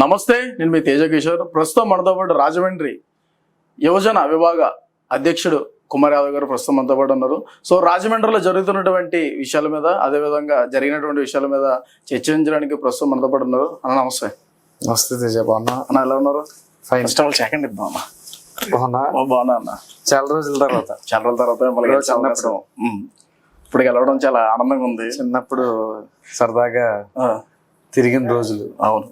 నమస్తే, నేను మీ తేజ కిషోర్. ప్రస్తుతం మనతో పాటు రాజమండ్రి యువజన విభాగ అధ్యక్షుడు కుమార్ యాదవ్ గారు ప్రస్తుతం మనతో పాటు ఉన్నారు. సో రాజమండ్రిలో జరుగుతున్నటువంటి విషయాల మీద, అదేవిధంగా జరిగినటువంటి విషయాల మీద చర్చించడానికి ప్రస్తుతం మనతో పాటు ఉన్నారు. అన్న నమస్తే. నమస్తే తేజ, బాగున్నా అన్న? ఎలా ఉన్నారు? Fine. First of all second ఇద్దాం అన్న. బాగున్నా? బాగున్నా అన్న. చాలా రోజుల తర్వాత ఇప్పుడు గెలవడం చాలా ఆనందంగా ఉంది. చిన్నప్పుడు సరదాగా తిరిగిన రోజులు. అవును,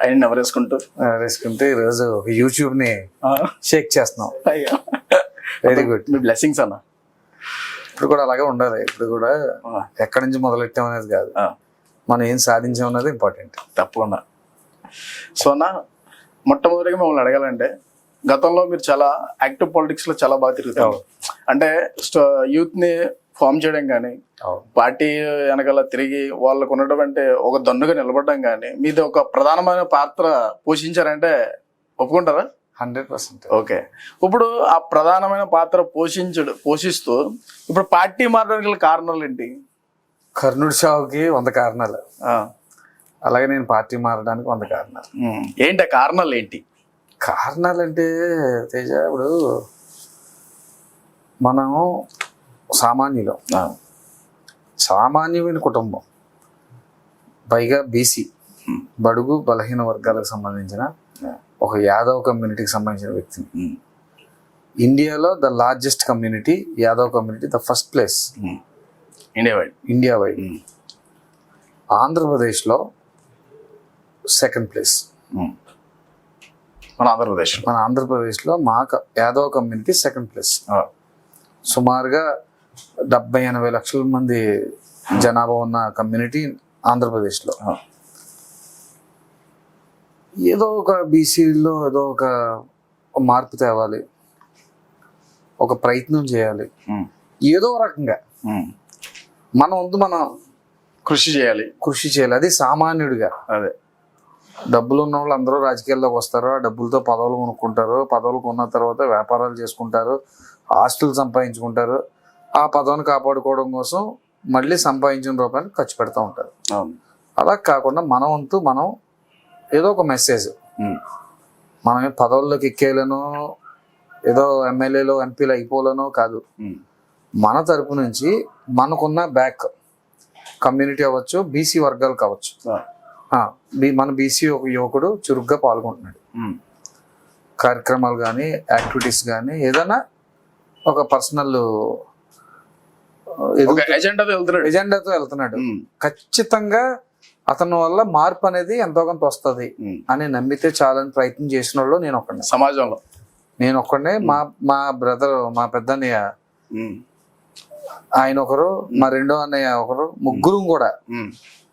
ఆయన నెవరేసుకుంటూ వేసుకుంటే ఈరోజు యూట్యూబ్ ని షేక్ చేస్తున్నాం. Very good. మీ బ్లెస్సింగ్స్ అన్న. ఇప్పుడు కూడా అలాగే ఉండాలి. ఇప్పుడు కూడా ఎక్కడి నుంచి మొదలెట్టాం అనేది కాదు, మనం ఏం సాధించాం అన్నది ఇంపార్టెంట్. తప్పకుండా. సో అన్న, మొట్టమొదటిగా మిమ్మల్ని అడగాలంటే, గతంలో మీరు చాలా యాక్టివ్ పాలిటిక్స్ లో చాలా బాగా తిరుగుతారు. అంటే యూత్ ని ఫామ్ చేయడం కానీ, పార్టీ వెనకాల తిరిగి వాళ్ళకు ఉన్నటువంటి ఒక దన్నుగా నిలబడడం కానీ, మీది ఒక ప్రధానమైన పాత్ర పోషించారంటే ఒప్పుకుంటారా? 100%. ఓకే. ఇప్పుడు ఆ ప్రధానమైన పాత్ర పోషిస్తూ ఇప్పుడు పార్టీ మారడానికి గల కారణాలు ఏంటి? కర్ణుడి సావుకి 100 కారణాలు, అలాగే నేను పార్టీ మారడానికి 100 కారణాలు. ఏంటి ఆ కారణాలు ఏంటి? కారణాలు అంటే తేజ, ఇప్పుడు మనము సామాన్యులం, సామాన్యమైన కుటుంబం, పైగా బీసీ బడుగు బలహీన వర్గాలకు సంబంధించిన ఒక యాదవ్ కమ్యూనిటీకి సంబంధించిన వ్యక్తిని. ఇండియాలో the largest community Yadav community, the first place India wide. ఆంధ్రప్రదేశ్లో సెకండ్ ప్లేస్. మన ఆంధ్రప్రదేశ్లో మా యాదవ్ కమ్యూనిటీ సెకండ్ ప్లేస్. సుమారుగా 70-80 లక్షల మంది జనాభా ఉన్న కమ్యూనిటీ ఆంధ్రప్రదేశ్లో. ఏదో ఒక బీసీలో ఏదో ఒక మార్పు తేవాలి, ఒక ప్రయత్నం చేయాలి, ఏదో రకంగా మన వంతు మనం కృషి చేయాలి. అది సామాన్యుడిగా. అదే, డబ్బులు ఉన్న వాళ్ళు అందరూ రాజకీయాల్లోకి వస్తారు, ఆ డబ్బులతో పదవులు కొనుక్కుంటారు, పదవులు కొన్న తర్వాత వ్యాపారాలు చేసుకుంటారు, ఆస్తులు సంపాదించుకుంటారు, ఆ పదవిని కాపాడుకోవడం కోసం మళ్ళీ సంపాదించిన రూపాయలు ఖర్చు పెడతా ఉంటారు. అలా కాకుండా మన వంతు మనం ఏదో ఒక మెసేజ్, మనం పదవుల్లోకి ఎక్కేయాలనో, ఏదో ఎమ్మెల్యేలో ఎంపీలు అయిపోలేనో కాదు, మన తరపు నుంచి మనకున్న బ్యాక్ కమ్యూనిటీ అవ్వచ్చు, బీసీ వర్గాలు కావచ్చు, మన బీసీ ఒక యువకుడు చురుగ్గా పాల్గొంటున్నాడు. కార్యక్రమాలు కానీ, యాక్టివిటీస్ కానీ, ఏదైనా ఒక పర్సనల్ ఎజెండాతో వెళ్తున్నాడు, ఖచ్చితంగా అతని వల్ల మార్పు అనేది ఎంతో కొంత వస్తుంది అని నమ్మితే చాలని ప్రయత్నం చేసిన వాళ్ళు నేను ఒక్కడే. సమాజంలో నేను ఒక్కడే. మా బ్రదర్, మా పెద్ద అన్నయ్య ఆయన ఒకరు, మా రెండో అన్నయ్య ఒకరు, ముగ్గురు కూడా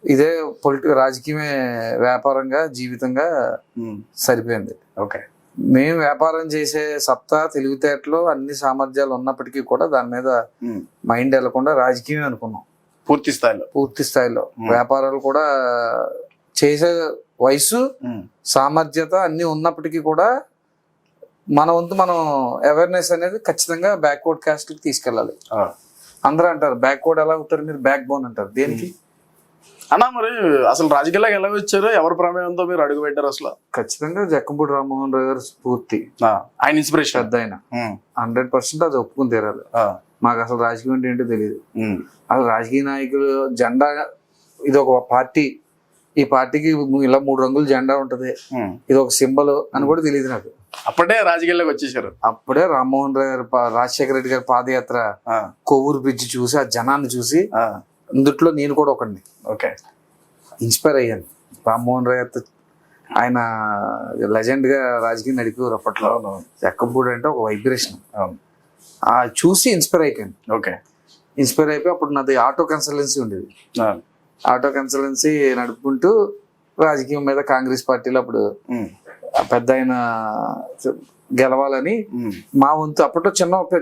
ఇదే రాజకీయమే వ్యాపారంగా, జీవితంగా సరిపోయింది. ఓకే. మేము వ్యాపారం చేసే సత్తా, తెలివితేటలు, అన్ని సామర్థ్యాలు ఉన్నప్పటికీ కూడా దాని మీద మైండ్ వెళ్లకుండా రాజకీయం అనుకున్నాం. పూర్తి స్థాయిలో వ్యాపారాలు కూడా చేసే వయసు, సామర్థ్యత అన్ని ఉన్నప్పటికీ కూడా మన వంతు మనం అవేర్నెస్ అనేది ఖచ్చితంగా బ్యాక్వర్డ్ క్యాస్ట్ కి తీసుకెళ్ళాలి. అందరూ అంటారు బ్యాక్వర్డ్ ఎలా అవుతారు మీరు, బ్యాక్ బోన్ అంటారు. దేనికి అన్నా? మరి అసలు రాజకీయాలకు ఎలా వచ్చారో, ఎవరి ప్రమేయంతో మీరు అడుగు పెట్టారు అసలు? ఖచ్చితంగా జక్కంపూడి రామ్మోహన్ రావు గారు స్ఫూర్తి, ఆయన ఇన్స్పిరేషన్. పెద్ద ఆయన 100% అది ఒప్పుకుని తీరాలి. మాకు అసలు రాజకీయం అంటే ఏంటో తెలియదు. అసలు రాజకీయ నాయకులు జెండా, ఇది ఒక పార్టీ, ఈ పార్టీకి ఇలా 3 రంగుల జెండా ఉంటది, ఇది ఒక సింబల్ అని కూడా తెలియదు నాకు. అప్పుడే రాజకీయాల్లోకి వచ్చేసారు. అప్పుడే రామ్మోహన్ రావు గారు, రాజశేఖర రెడ్డి గారి పాదయాత్ర, కొవ్వూరు బ్రిడ్జ్ చూసి, ఆ జనాన్ని చూసి, అందుట్లో నేను కూడా ఒకడిని. ఓకే. ఇన్స్పైర్ అయ్యాను. రామ్మోహన్ రావు ఆయన లెజెండ్ గా రాజకీయం నడిపేవారు అప్పట్లో. జక్కంపూడి అంటే ఒక వైబ్రేషన్ చూసి ఇన్స్పైర్ అయిపోయాను. ఓకే. ఇన్స్పైర్ అయిపోయి అప్పుడు నాది ఆటో కన్సల్టెన్సీ ఉండేది. ఆటో కన్సల్టెన్సీ నడుపుకుంటూ రాజకీయం మీద, కాంగ్రెస్ పార్టీలో అప్పుడు పెద్ద ఆయన గెలవాలని మా వంతు, అప్పట్లో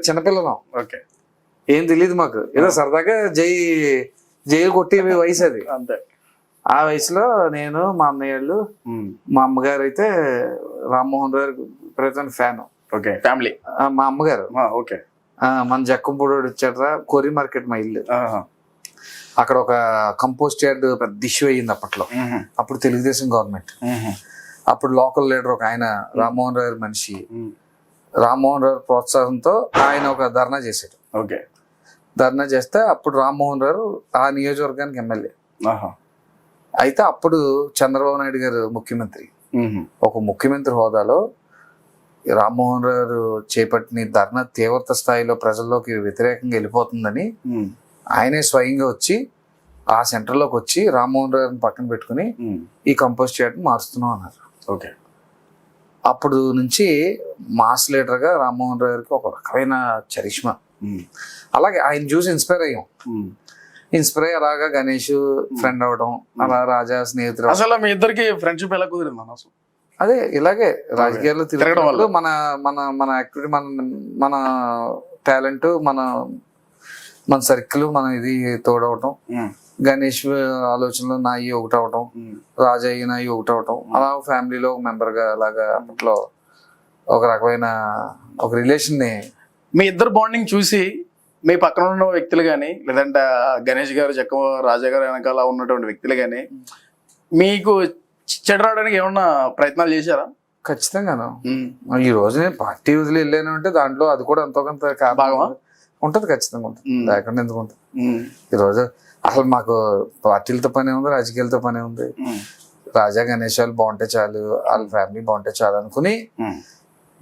చిన్నపిల్లలం, ఓకే, ఏం తెలియదు మాకు, ఏదో సరదాగా జైలు కొట్టే వయసు అది. అంతే. ఆ వయసులో నేను, మా అన్నయ్యళ్ళు, మా అమ్మగారు అయితే రామ్మోహన్ రావు ప్రధాన ఫ్యాన్. ఓకే. ఫ్యామిలీ. మా అమ్మగారు. ఓకే. మన జక్కంపూడి వచ్చాడ్రా, కోరి మార్కెట్ మా ఇల్లు, అక్కడ ఒక కంపోస్ట్ యార్డ్ పెద్ద ఇష్యూ అయ్యింది అప్పట్లో. అప్పుడు తెలుగుదేశం గవర్నమెంట్ అప్పుడు లోకల్ లీడర్ ఒక ఆయన రామ్మోహన్ రావు గారి మనిషి, రామ్మోహన్ రావు ప్రోత్సాహంతో ఆయన ఒక ధర్నా చేశాడు. ఓకే. ధర్నా చేస్తే అప్పుడు రామ్మోహన్ రావు ఆ నియోజకవర్గానికి ఎమ్మెల్యే. ఆహా. అయితే అప్పుడు చంద్రబాబు నాయుడు గారు ముఖ్యమంత్రి. ఒక ముఖ్యమంత్రి హోదాలో రామ్మోహన్ రావు చేపట్టిన ధర్నా తీవ్రత స్థాయిలో ప్రజల్లోకి వ్యతిరేకంగా వెళ్ళిపోతుందని ఆయనే స్వయంగా వచ్చి ఆ సెంటర్లోకి వచ్చి రామ్మోహన్ రావుని పక్కన పెట్టుకుని ఈ కంపోజ్ చేయడం మారుస్తున్నాం అన్నారు. ఓకే. అప్పుడు నుంచి మాస్ లీడర్గా రామ్మోహన్ రావు గారికి ఒక రకమైన చరిష్మా. అలాగే ఆయన చూసి ఇన్స్పైర్ అయ్యాం. ఇన్స్పైర్ అయ్యి అలాగా గణేష్ ఫ్రెండ్ అవడం, అలా రాజా స్నేహితుడు. అసలు మీ ఇద్దరికి ఫ్రెండ్షిప్ ఎలా కుదిరింది అన్న అసలు? అదే ఇలాగే రాజకీయాల్లో తిరగడం వల్ల మన మన మన యాక్టివిటీ, మన మన టాలెంట్, మన సర్కిల్, మన ఇది తోడవటం, గణేష్ ఆలోచనలు నాయి ఒకటి అవటం, రాజయ్య నాయి ఒకటి అవటం, అలా ఫ్యామిలీలో ఒక మెంబర్గా అలాగా అప్పట్లో ఒక రకమైన ఒక రిలేషన్ని. మీ ఇద్దరు బాండింగ్ చూసి మీ పక్కన ఉన్న వ్యక్తులు కానీ, లేదంటే గణేష్ గారు, జక్క రాజా గారు వెనకాల ఉన్నటువంటి వ్యక్తులు కానీ మీకు చెడు రావడానికి ఏమన్నా ప్రయత్నాలు చేశారా? ఖచ్చితంగాను. ఈ రోజు నేను పార్టీ వదిలి వెళ్ళాను అంటే దాంట్లో అది కూడా ఎంతో కొంత భాగమా ఉంటది. ఖచ్చితంగా ఉంటుంది, లేకుండా ఎందుకు ఉంటుంది. ఈరోజు అసలు మాకు పార్టీలతో పని ఉంది, రాజకీయాలతో పని ఉంది. రాజా గణేష్ వాళ్ళు బాగుంటే చాలు, వాళ్ళ ఫ్యామిలీ బాగుంటే చాలు అనుకుని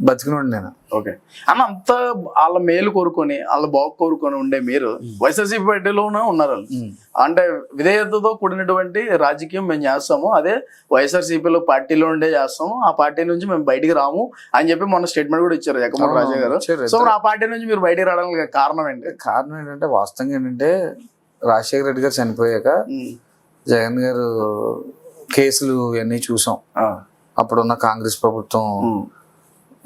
బతికినోండి నేను. ఓకే అన్న, అంత వాళ్ళ మేలు కోరుకొని వాళ్ళ బాగు కోరుకొని ఉండే మీరు వైఎస్ఆర్సీపీ పార్టీలోనే ఉన్నారు. అంటే విధేయతతో కూడినటువంటి రాజకీయం మేము చేస్తాము, అదే వైఎస్ఆర్సీపీలో పార్టీలో ఉండే చేస్తాము, ఆ పార్టీ నుంచి మేము బయటికి రాము అని చెప్పి మొన్న స్టేట్మెంట్ కూడా ఇచ్చారు జగన్మోహన్ రాజా గారు. సో ఆ పార్టీ నుంచి మీరు బయటికి రావడానికి కారణం ఏంటి? కారణం ఏంటంటే వాస్తవంగా ఏంటంటే రాజశేఖర రెడ్డి గారు చనిపోయాక జగన్ గారు కేసులు ఇవన్నీ చూసాం. అప్పుడున్న కాంగ్రెస్ ప్రభుత్వం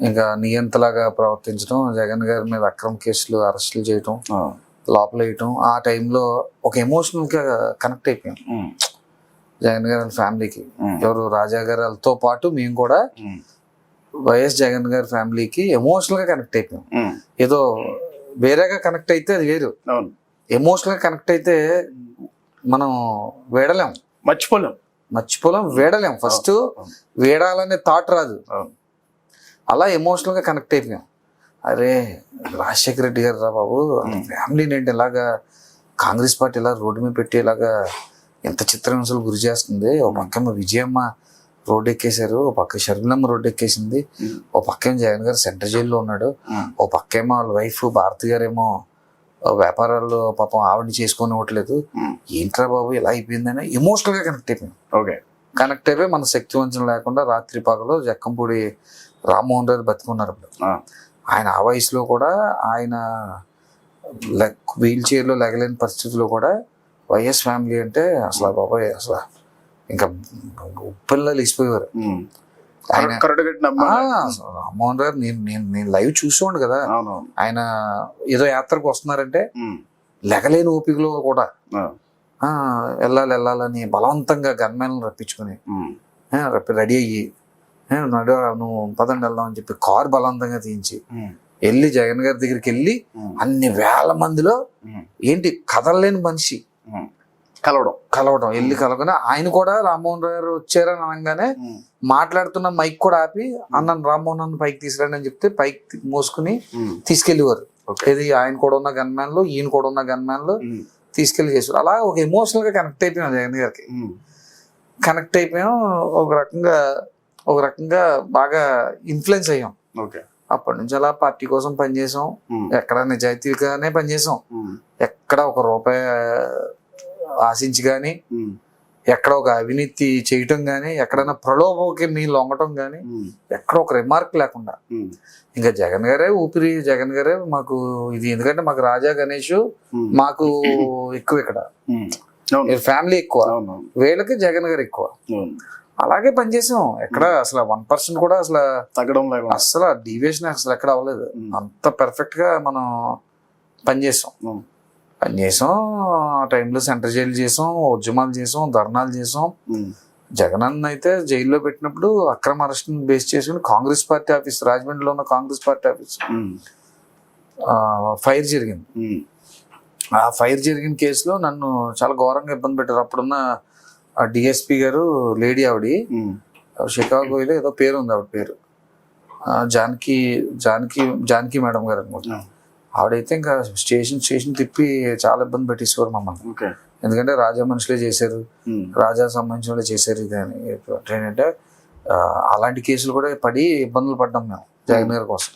ఇంకా నియంతలాగా ప్రవర్తించడం, జగన్ గారి మీద అక్రమ కేసులు అరెస్టులు చేయటం, లోపల వేయటం, ఆ టైంలో ఒక ఎమోషనల్ గా కనెక్ట్ అయిపోయాం జగన్ గారి ఫ్యామిలీకి. ఎవరు రాజా గారు వాళ్ళతో పాటు మేము కూడా వైఎస్ జగన్ గారి ఫ్యామిలీకి ఎమోషనల్ గా కనెక్ట్ అయిపోయాం. ఏదో వేరేగా కనెక్ట్ అయితే అది వేరు, ఎమోషనల్ గా కనెక్ట్ అయితే మనం వేడలేం, మర్చిపోలేం, వేడలేం. ఫస్ట్ వేడాలనే థాట్ రాదు, అలా ఎమోషనల్ గా కనెక్ట్ అయిపోయాం. అరే రాజశేఖర రెడ్డి గారు రా బాబు, ఫ్యామిలీని ఏంటి ఇలాగా కాంగ్రెస్ పార్టీ ఇలా రోడ్డు మీద పెట్టి ఇలాగా ఎంత చిత్రహింసలు గురి చేస్తుంది. ఓ పక్కేమో విజయమ్మ రోడ్డు ఎక్కేశారు, ఓ పక్క షర్మిలమ్మ రోడ్డు ఎక్కేసింది, ఓ పక్కేమో జగన్ గారు సెంట్రల్ జైల్లో ఉన్నాడు, ఓ పక్కేమో వాళ్ళ వైఫ్ భారతి గారేమో వ్యాపారాలు పాపం ఆవిడని చేసుకొని ఇవ్వట్లేదు, ఏంట్రా బాబు ఇలా అయిపోయిందని ఎమోషనల్ గా కనెక్ట్ అయిపోయాం. ఓకే. కనెక్ట్ అయిపోయి మన శక్తి వంచన లేకుండా రాత్రి పగలు జక్కంపూడి రామ్మోహన్ రావు బతుకున్నారు. ఆయన ఆ వయసులో కూడా ఆయన వీల్ చైర్లో లెగలేని పరిస్థితుల్లో కూడా వైఎస్ ఫ్యామిలీ అంటే అసలు బాబాయ్ అసలు ఇంకా పిల్లలు ఇసిపోయేవారు. ఆయన రామ్మోహన్ రావు నేను లైవ్ చూసుకోండి కదా, ఆయన ఏదో యాత్రకు వస్తున్నారంటే లెగలేని ఓపికలో కూడా వెళ్ళాలని బలవంతంగా గన్మెన్ రప్పించుకుని రెడీ అయ్యి నువ్వు పదండి వెళ్దాం అని చెప్పి కారు బలవంతంగా తీయించి వెళ్ళి జగన్ గారి దగ్గరికి వెళ్ళి అన్ని వేల మందిలో ఏంటి కదలలేని మనిషి కలవడం వెళ్ళి కలవగానే ఆయన కూడా రామ్మోహన్ రావు గారు వచ్చారని అనగానే మాట్లాడుతున్న మైక్ కూడా ఆపి అన్న రామ్మోహన్ అన్న పైకి తీసుకురండి అని చెప్తే పైకి మోసుకుని తీసుకెళ్లేవారు. ఇది ఆయన కూడా ఉన్న గన్మ్యాన్లు, ఈయన కూడా ఉన్న గన్మ్యాన్లు తీసుకెళ్లి చేశారు. అలా ఒక ఎమోషనల్ గా కనెక్ట్ అయిపోయాం జగన్ గారికి. కనెక్ట్ అయిపోయాం, ఒక రకంగా బాగా ఇన్ఫ్లుయెన్స్ అయ్యాం. అప్పటి నుంచి అలా పార్టీ కోసం పనిచేసాం, ఎక్కడ నిజాయితీగానే పనిచేసాం, ఎక్కడ ఒక రూపాయి ఆశించి కానీ, ఎక్కడ ఒక అవినీతి చేయటం కానీ, ఎక్కడైనా ప్రలోభకి మీ లొంగటం కానీ, ఎక్కడ ఒక రిమార్క్ లేకుండా ఇంకా జగన్ గారే ఊపిరి, జగన్ గారే మాకు ఇది. ఎందుకంటే మాకు రాజా గణేష్ మాకు ఎక్కువ, ఇక్కడ ఫ్యామిలీ ఎక్కువ, వీళ్ళకి జగన్ గారు ఎక్కువ. అలాగే పనిచేసాం, ఎక్కడ అసలు 1% కూడా అసలు తగ్గడం లేదు, అసలు డీవియేషన్ అసలు ఎక్కడ అవ్వలేదు. అంత పర్ఫెక్ట్ గా మనం పనిచేసాం. ఆ టైంలో సెంటర్ జైలు చేసాం, ఉద్యమాలు చేసాం, ధర్నాలు చేసాం. జగన్ అన్న అయితే జైల్లో పెట్టినప్పుడు అక్రమ అరెస్ట్ బేస్ చేసుకుని కాంగ్రెస్ పార్టీ ఆఫీస్, రాజమండ్రిలో ఉన్న కాంగ్రెస్ పార్టీ ఆఫీస్ ఫైర్ జరిగింది. ఆ ఫైర్ జరిగిన కేసులో నన్ను చాలా ఘోరంగా ఇబ్బంది పెట్టారు. అప్పుడున్న డిఎస్పీ గారు, లేడీ ఆవిడ షికాగో ఏదో పేరు ఉంది ఆవిడ పేరు, జానకి జానకి జానకి మేడం గారు అనుకుంటా. ఆవిడైతే ఇంకా స్టేషన్ తిప్పి చాలా ఇబ్బంది పెట్టేసేవారు మమ్మల్ని. ఓకే. ఎందుకంటే రాజా మనుషులే చేశారు, రాజా సంబంధించిన వాళ్ళు చేశారు ఇది అని. ఏంటంటే అలాంటి కేసులు కూడా పడి ఇబ్బందులు పడ్డాం మేము జగన్ గారి కోసం.